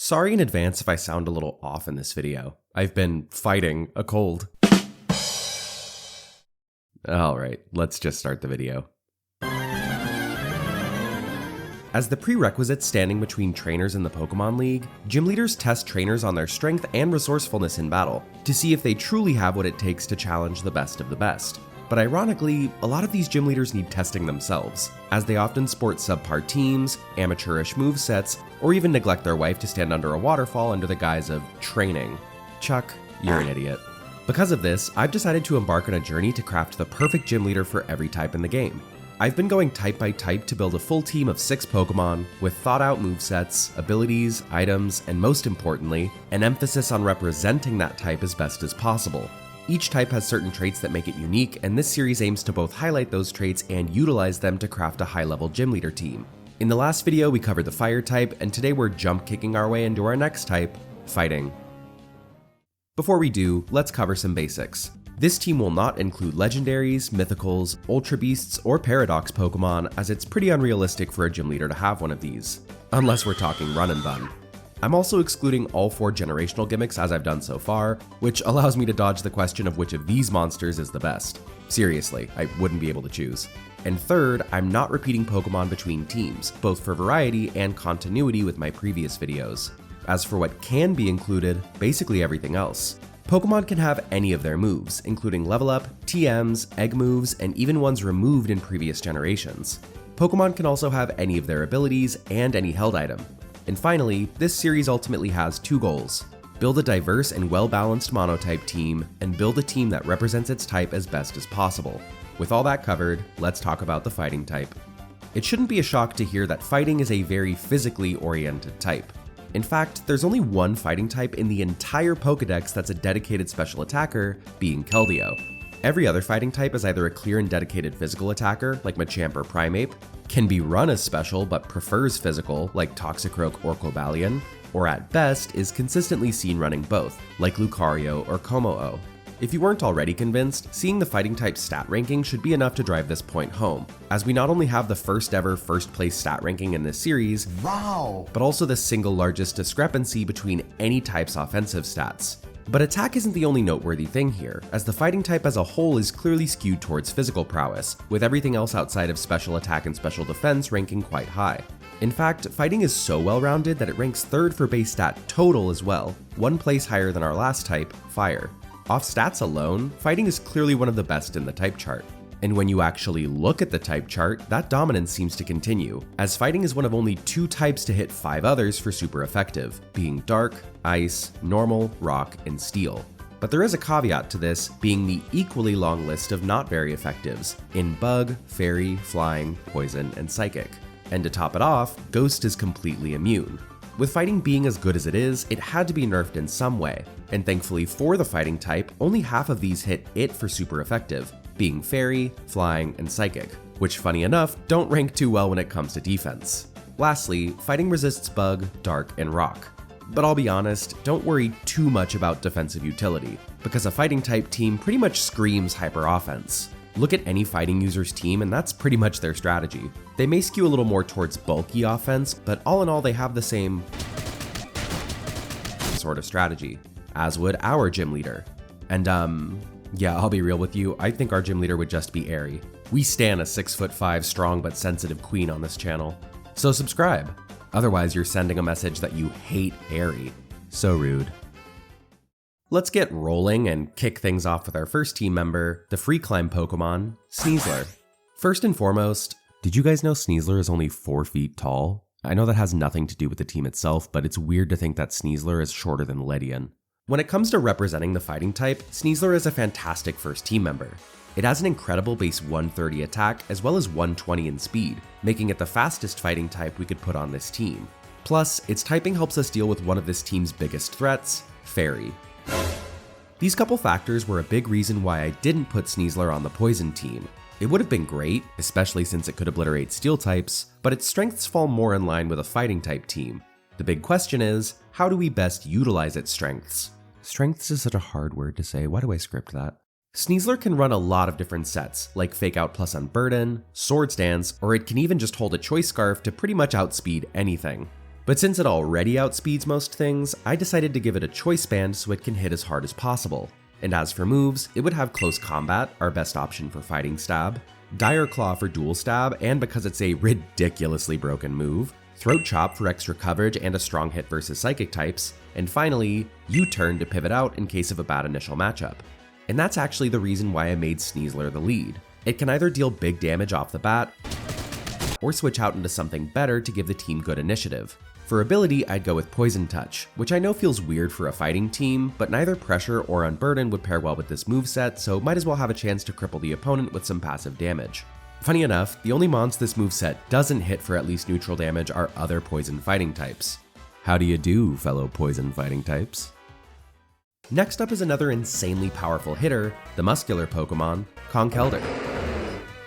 Sorry in advance if I sound a little off in this video. I've been fighting a cold. Alright, let's just start the video. As the prerequisite standing between trainers in the Pokemon League, gym leaders test trainers on their strength and resourcefulness in battle, to see if they truly have what it takes to challenge the best of the best. But ironically, a lot of these gym leaders need testing themselves, as they often sport subpar teams, amateurish movesets, or even neglect their wife to stand under a waterfall under the guise of training. Chuck, you're an idiot. Because of this, I've decided to embark on a journey to craft the perfect gym leader for every type in the game. I've been going type by type to build a full team of 6 Pokemon with thought out movesets, abilities, items, and most importantly, an emphasis on representing that type as best as possible. Each type has certain traits that make it unique, and this series aims to both highlight those traits and utilize them to craft a high-level gym leader team. In the last video, we covered the fire type, and today we're jump kicking our way into our next type, fighting. Before we do, let's cover some basics. This team will not include legendaries, mythicals, ultra beasts, or paradox Pokemon, as it's pretty unrealistic for a gym leader to have one of these, unless we're talking run and gun. I'm also excluding all 4 generational gimmicks as I've done so far, which allows me to dodge the question of which of these monsters is the best. Seriously, I wouldn't be able to choose. And third, I'm not repeating Pokemon between teams, both for variety and continuity with my previous videos. As for what can be included, basically everything else. Pokemon can have any of their moves, including level up, TMs, egg moves, and even ones removed in previous generations. Pokemon can also have any of their abilities and any held item. And finally, this series ultimately has 2 goals. Build a diverse and well-balanced monotype team, and build a team that represents its type as best as possible. With all that covered, let's talk about the fighting type. It shouldn't be a shock to hear that fighting is a very physically oriented type. In fact, there's only one fighting type in the entire Pokédex that's a dedicated special attacker, being Keldeo. Every other fighting type is either a clear and dedicated physical attacker, like Machamp or Primeape, can be run as special but prefers physical, like Toxicroak or Cobalion, or at best is consistently seen running both, like Lucario or Kommo-o. If you weren't already convinced, seeing the fighting type stat ranking should be enough to drive this point home, as we not only have the first ever first place stat ranking in this series, but also the single largest discrepancy between any type's offensive stats. But attack isn't the only noteworthy thing here, as the fighting type as a whole is clearly skewed towards physical prowess, with everything else outside of special attack and special defense ranking quite high. In fact, fighting is so well-rounded that it ranks 3rd for base stat total as well, 1 place higher than our last type, fire. Off stats alone, fighting is clearly one of the best in the type chart. And when you actually look at the type chart, that dominance seems to continue, as fighting is one of only 2 types to hit 5 others for super effective, being dark, ice, normal, rock, and steel. But there is a caveat to this, being the equally long list of not very effectives, in bug, fairy, flying, poison, and psychic. And to top it off, ghost is completely immune. With fighting being as good as it is, it had to be nerfed in some way, and thankfully for the fighting type, only half of these hit it for super effective, being fairy, flying, and psychic, which funny enough, don't rank too well when it comes to defense. Lastly, fighting resists bug, dark, and rock. But I'll be honest, don't worry too much about defensive utility, because a fighting type team pretty much screams hyper offense. Look at any fighting user's team and that's pretty much their strategy. They may skew a little more towards bulky offense, but all in all they have the same sort of strategy, as would our gym leader. And yeah, I'll be real with you, I think our gym leader would just be Airy. We stan a 6'5" strong but sensitive queen on this channel. So subscribe, otherwise you're sending a message that you hate Airy. So rude. Let's get rolling and kick things off with our first team member, the free climb Pokemon, Sneezler. First and foremost, did you guys know Sneezler is only 4 feet tall? I know that has nothing to do with the team itself, but it's weird to think that Sneezler is shorter than Ledian. When it comes to representing the fighting type, Sneezler is a fantastic first team member. It has an incredible base 130 attack as well as 120 in speed, making it the fastest fighting type we could put on this team. Plus, its typing helps us deal with one of this team's biggest threats, Fairy. These couple factors were a big reason why I didn't put Sneezler on the poison team. It would have been great, especially since it could obliterate steel types, but its strengths fall more in line with a fighting type team. The big question is, how do we best utilize its strengths? Strengths is such a hard word to say, why do I script that? Sneezler can run a lot of different sets, like Fake Out plus Unburden, Swords Dance, or it can even just hold a Choice Scarf to pretty much outspeed anything. But since it already outspeeds most things, I decided to give it a choice band so it can hit as hard as possible. And as for moves, it would have Close Combat, our best option for fighting stab, Dire Claw for dual stab, and because it's a ridiculously broken move, Throat Chop for extra coverage and a strong hit versus psychic types, and finally, U-Turn to pivot out in case of a bad initial matchup. And that's actually the reason why I made Sneezler the lead. It can either deal big damage off the bat, or switch out into something better to give the team good initiative. For ability, I'd go with Poison Touch, which I know feels weird for a fighting team, but neither Pressure or Unburden would pair well with this moveset, so might as well have a chance to cripple the opponent with some passive damage. Funny enough, the only mons this moveset doesn't hit for at least neutral damage are other poison fighting types. How do you do, fellow poison fighting types? Next up is another insanely powerful hitter, the muscular Pokemon, Conkeldurr.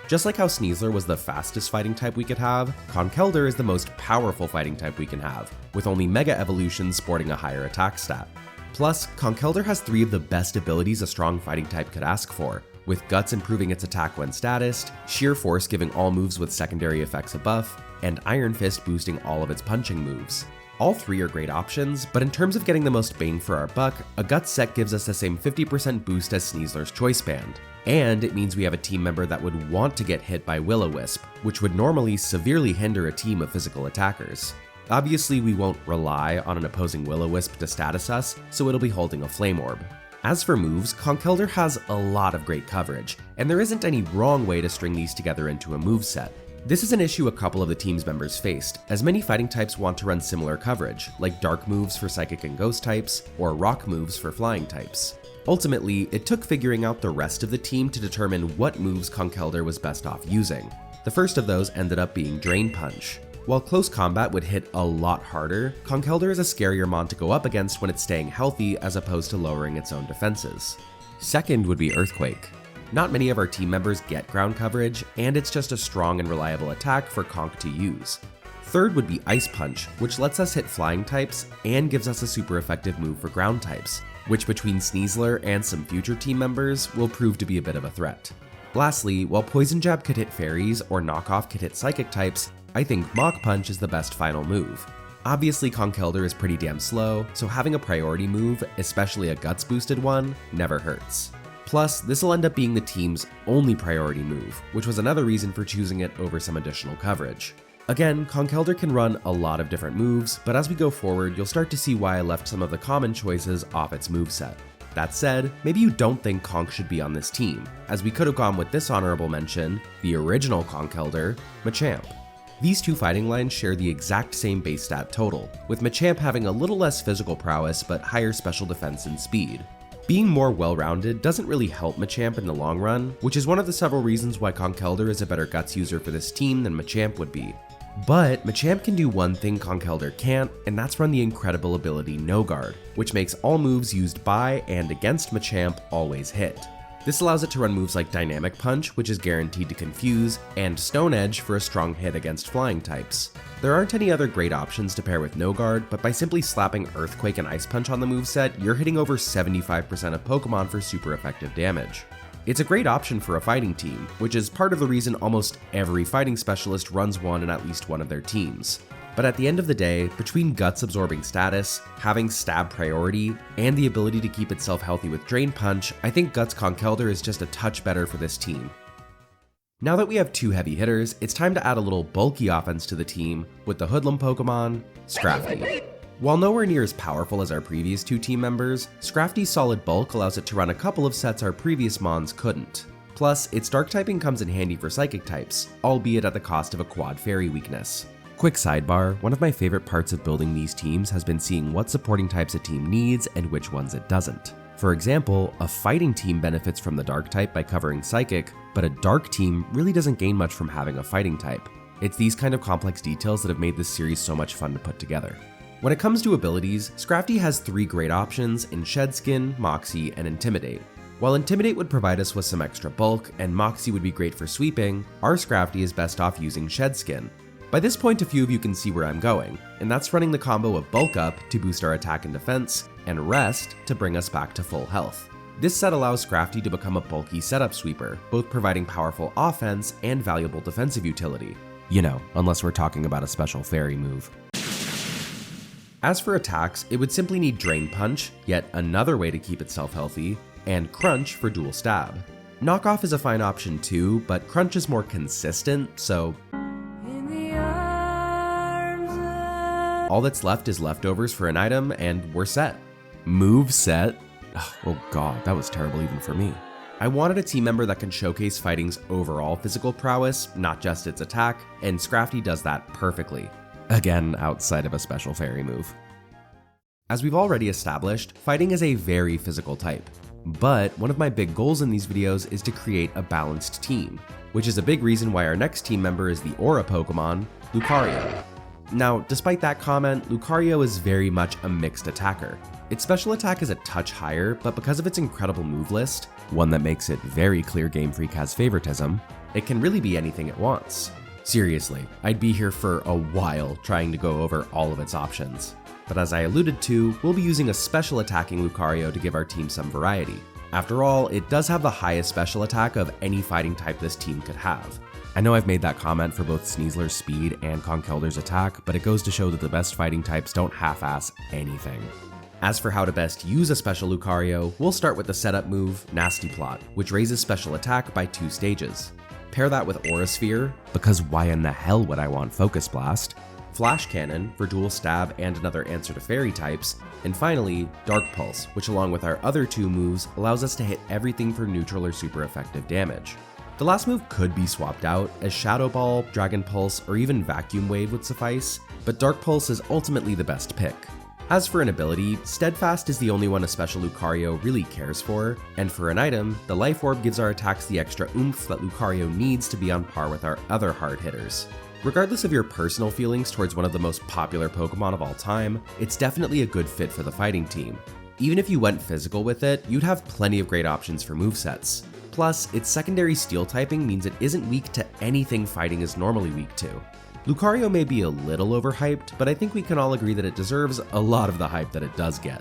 Just like how Sneezler was the fastest fighting type we could have, Conkeldurr is the most powerful fighting type we can have, with only Mega Evolutions sporting a higher attack stat. Plus, Conkeldurr has 3 of the best abilities a strong fighting type could ask for, with Guts improving its attack when statused, Sheer Force giving all moves with secondary effects a buff, and Iron Fist boosting all of its punching moves. All 3 are great options, but in terms of getting the most bang for our buck, a Guts set gives us the same 50% boost as Sneezler's Choice Band. And it means we have a team member that would want to get hit by Will-O-Wisp, which would normally severely hinder a team of physical attackers. Obviously, we won't rely on an opposing Will-O-Wisp to status us, so it'll be holding a Flame Orb. As for moves, Conkeldurr has a lot of great coverage, and there isn't any wrong way to string these together into a moveset. This is an issue a couple of the team's members faced, as many fighting types want to run similar coverage, like Dark moves for Psychic and Ghost types, or Rock moves for Flying types. Ultimately, it took figuring out the rest of the team to determine what moves Conkeldurr was best off using. The first of those ended up being Drain Punch. While Close Combat would hit a lot harder, Conkeldurr is a scarier mon to go up against when it's staying healthy as opposed to lowering its own defenses. Second would be Earthquake. Not many of our team members get ground coverage, and it's just a strong and reliable attack for Conk to use. Third would be Ice Punch, which lets us hit flying types and gives us a super effective move for ground types, which between Sneezler and some future team members will prove to be a bit of a threat. Lastly, while Poison Jab could hit fairies or Knockoff could hit psychic types, I think Mach Punch is the best final move. Obviously Conkeldurr is pretty damn slow, so having a priority move, especially a Guts boosted one, never hurts. Plus, this will end up being the team's only priority move, which was another reason for choosing it over some additional coverage. Again, Conkeldurr can run a lot of different moves, but as we go forward, you'll start to see why I left some of the common choices off its moveset. That said, maybe you don't think Conk should be on this team, as we could have gone with this honorable mention, the original Conkeldurr, Machamp. These two fighting lines share the exact same base stat total, with Machamp having a little less physical prowess but higher special defense and speed. Being more well-rounded doesn't really help Machamp in the long run, which is one of the several reasons why Conkeldurr is a better Guts user for this team than Machamp would be. But Machamp can do one thing Conkeldurr can't, and that's run the incredible ability No Guard, which makes all moves used by and against Machamp always hit. This allows it to run moves like Dynamic Punch, which is guaranteed to confuse, and Stone Edge for a strong hit against flying types. There aren't any other great options to pair with No Guard, but by simply slapping Earthquake and Ice Punch on the moveset, you're hitting over 75% of Pokemon for super effective damage. It's a great option for a fighting team, which is part of the reason almost every fighting specialist runs one in at least one of their teams. But at the end of the day, between Guts absorbing status, having stab priority, and the ability to keep itself healthy with Drain Punch, I think Guts Conkeldurr is just a touch better for this team. Now that we have two heavy hitters, it's time to add a little bulky offense to the team with the hoodlum Pokemon, Scrafty. While nowhere near as powerful as our previous two team members, Scrafty's solid bulk allows it to run a couple of sets our previous mons couldn't. Plus, its dark typing comes in handy for psychic types, albeit at the cost of a quad fairy weakness. Quick sidebar, one of my favorite parts of building these teams has been seeing what supporting types a team needs and which ones it doesn't. For example, a fighting team benefits from the dark type by covering psychic, but a dark team really doesn't gain much from having a fighting type. It's these kind of complex details that have made this series so much fun to put together. When it comes to abilities, Scrafty has three great options in Shed Skin, Moxie, and Intimidate. While Intimidate would provide us with some extra bulk, and Moxie would be great for sweeping, our Scrafty is best off using Shed Skin. By this point, a few of you can see where I'm going, and that's running the combo of Bulk Up to boost our attack and defense, and Rest to bring us back to full health. This set allows Scrafty to become a bulky setup sweeper, both providing powerful offense and valuable defensive utility. You know, unless we're talking about a special fairy move. As for attacks, it would simply need Drain Punch, yet another way to keep itself healthy, and Crunch for dual stab. Knockoff is a fine option too, but Crunch is more consistent, so all that's left is leftovers for an item, and we're set. Move set? Oh god, that was terrible even for me. I wanted a team member that can showcase fighting's overall physical prowess, not just its attack, and Scrafty does that perfectly. Again, outside of a special fairy move. As we've already established, fighting is a very physical type. But one of my big goals in these videos is to create a balanced team, which is a big reason why our next team member is the Aura Pokemon, Lucario. Now, despite that comment, Lucario is very much a mixed attacker. Its special attack is a touch higher, but because of its incredible move list, one that makes it very clear Game Freak has favoritism, it can really be anything it wants. Seriously, I'd be here for a while trying to go over all of its options. But as I alluded to, we'll be using a special attacking Lucario to give our team some variety. After all, it does have the highest special attack of any fighting type this team could have. I know I've made that comment for both Sneezler's speed and Conkeldurr's attack, but it goes to show that the best fighting types don't half-ass anything. As for how to best use a special Lucario, we'll start with the setup move, Nasty Plot, which raises special attack by 2 stages. Pair that with Aura Sphere, because why in the hell would I want Focus Blast? Flash Cannon for dual stab and another answer to fairy types, and finally, Dark Pulse, which along with our other 2 moves allows us to hit everything for neutral or super effective damage. The last move could be swapped out, as Shadow Ball, Dragon Pulse, or even Vacuum Wave would suffice, but Dark Pulse is ultimately the best pick. As for an ability, Steadfast is the only one a special Lucario really cares for, and for an item, the Life Orb gives our attacks the extra oomph that Lucario needs to be on par with our other hard hitters. Regardless of your personal feelings towards one of the most popular Pokemon of all time, it's definitely a good fit for the fighting team. Even if you went physical with it, you'd have plenty of great options for movesets. Plus, its secondary steel typing means it isn't weak to anything fighting is normally weak to. Lucario may be a little overhyped, but I think we can all agree that it deserves a lot of the hype that it does get.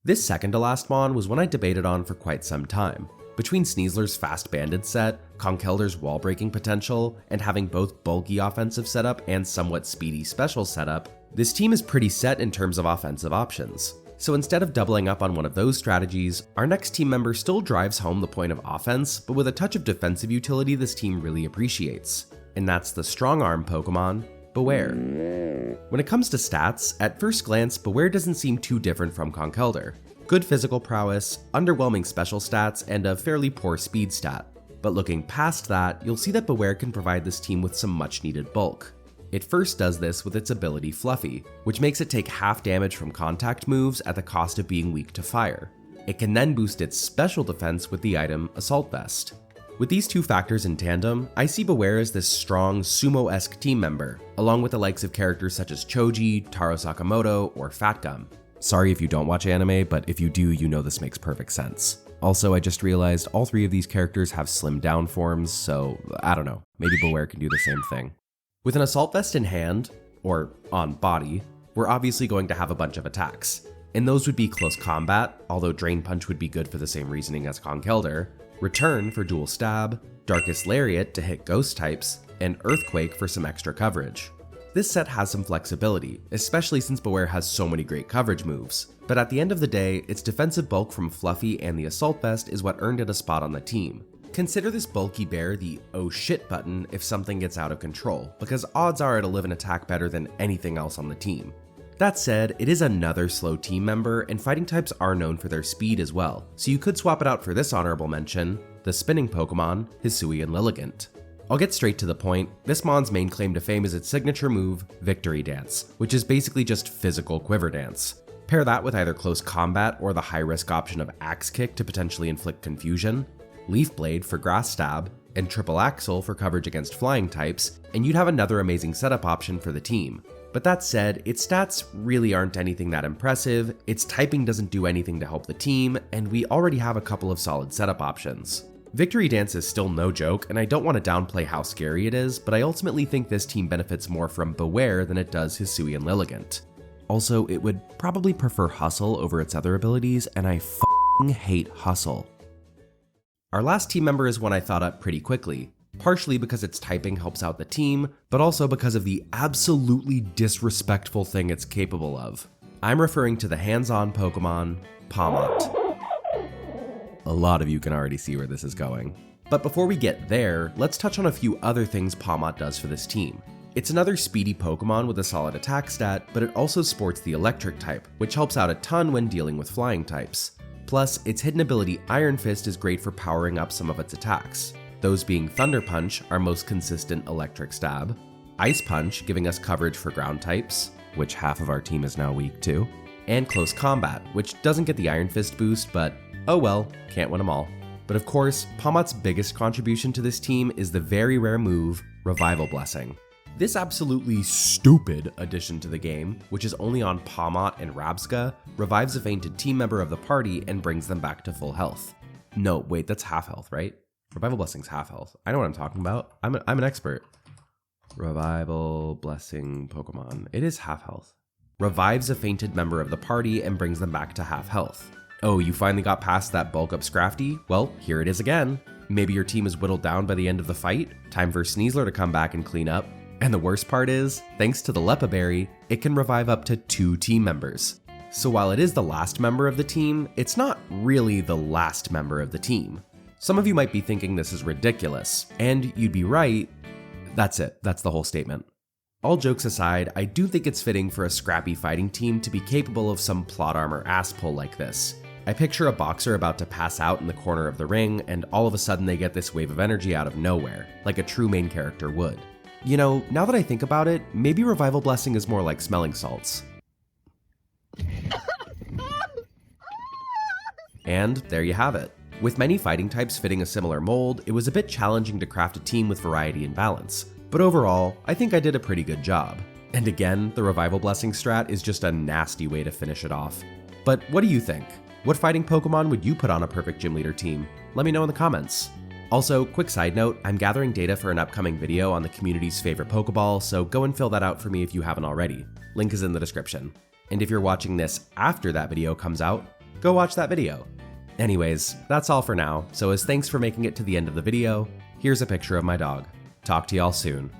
This second to last mon was one I debated on for quite some time. Between Sneezler's fast banded set, Conkeldurr's wall breaking potential, and having both bulky offensive setup and somewhat speedy special setup, this team is pretty set in terms of offensive options. So instead of doubling up on one of those strategies, our next team member still drives home the point of offense, but with a touch of defensive utility this team really appreciates. And that's the strong arm Pokemon, Bewear. When it comes to stats, at first glance, Bewear doesn't seem too different from Conkeldurr. Good physical prowess, underwhelming special stats, and a fairly poor speed stat. But looking past that, you'll see that Bewear can provide this team with some much needed bulk. It first does this with its ability Fluffy, which makes it take half damage from contact moves at the cost of being weak to fire. It can then boost its special defense with the item Assault Vest. With these 2 factors in tandem, I see Bewear as this strong, sumo-esque team member, along with the likes of characters such as Choji, Taro Sakamoto, or Fat Gum. Sorry if you don't watch anime, but if you do, you know this makes perfect sense. Also, I just realized all 3 of these characters have slimmed down forms, so I don't know, maybe Bewear can do the same thing. With an Assault Vest in hand, or on body, we're obviously going to have a bunch of attacks. And those would be Close Combat, although Drain Punch would be good for the same reasoning as Conkeldurr, Return for dual stab, Darkest Lariat to hit ghost types, and Earthquake for some extra coverage. This set has some flexibility, especially since Bewear has so many great coverage moves, but at the end of the day, its defensive bulk from Fluffy and the Assault Vest is what earned it a spot on the team. Consider this bulky bear the oh shit button if something gets out of control, because odds are it'll live an attack better than anything else on the team. That said, it is another slow team member, and fighting types are known for their speed as well, so you could swap it out for this honorable mention, the spinning Pokemon, Hisuian Lilligant. I'll get straight to the point, this mon's main claim to fame is its signature move, Victory Dance, which is basically just physical quiver dance. Pair that with either Close Combat or the high-risk option of Axe Kick to potentially inflict confusion, Leaf Blade for Grass Stab, and Triple Axle for coverage against flying types, and you'd have another amazing setup option for the team. But that said, its stats really aren't anything that impressive, its typing doesn't do anything to help the team, and we already have a couple of solid setup options. Victory Dance is still no joke, and I don't want to downplay how scary it is, but I ultimately think this team benefits more from Bewear than it does Hisuian Lilligant. Also, it would probably prefer Hustle over its other abilities, and I f***ing hate Hustle. Our last team member is one I thought up pretty quickly, partially because its typing helps out the team, but also because of the absolutely disrespectful thing it's capable of. I'm referring to the hands-on Pokemon, Pawmot. A lot of you can already see where this is going. But before we get there, let's touch on a few other things Pawmot does for this team. It's another speedy Pokemon with a solid attack stat, but it also sports the electric type, which helps out a ton when dealing with flying types. Plus, its hidden ability Iron Fist is great for powering up some of its attacks, those being Thunder Punch, our most consistent electric stab, Ice Punch, giving us coverage for ground types, which half of our team is now weak to, and Close Combat, which doesn't get the Iron Fist boost, but oh well, can't win them all. But of course, Pawmot's biggest contribution to this team is the very rare move, Revival Blessing. This absolutely stupid addition to the game, which is only on Pawmot and Rabsca, revives a fainted team member of the party and brings them back to full health. No, wait, that's half health, right? Revival Blessing's half health. I know what I'm talking about. I'm an expert. Revival Blessing Pokemon. It is half health. Revives a fainted member of the party and brings them back to half health. Oh, you finally got past that bulk up Scrafty? Well, here it is again. Maybe your team is whittled down by the end of the fight? Time for Sneezler to come back and clean up. And the worst part is, thanks to the Lepa Berry, it can revive up to 2 team members. So while it is the last member of the team, it's not really the last member of the team. Some of you might be thinking this is ridiculous, and you'd be right. That's it, that's the whole statement. All jokes aside, I do think it's fitting for a scrappy fighting team to be capable of some plot armor ass pull like this. I picture a boxer about to pass out in the corner of the ring, and all of a sudden they get this wave of energy out of nowhere, like a true main character would. You know, now that I think about it, maybe Revival Blessing is more like smelling salts. And there you have it. With many fighting types fitting a similar mold, it was a bit challenging to craft a team with variety and balance. But overall, I think I did a pretty good job. And again, the Revival Blessing strat is just a nasty way to finish it off. But what do you think? What fighting Pokemon would you put on a perfect gym leader team? Let me know in the comments. Also, quick side note, I'm gathering data for an upcoming video on the community's favorite Pokeball, so go and fill that out for me if you haven't already. Link is in the description. And if you're watching this after that video comes out, go watch that video. Anyways, that's all for now, so as thanks for making it to the end of the video, here's a picture of my dog. Talk to y'all soon.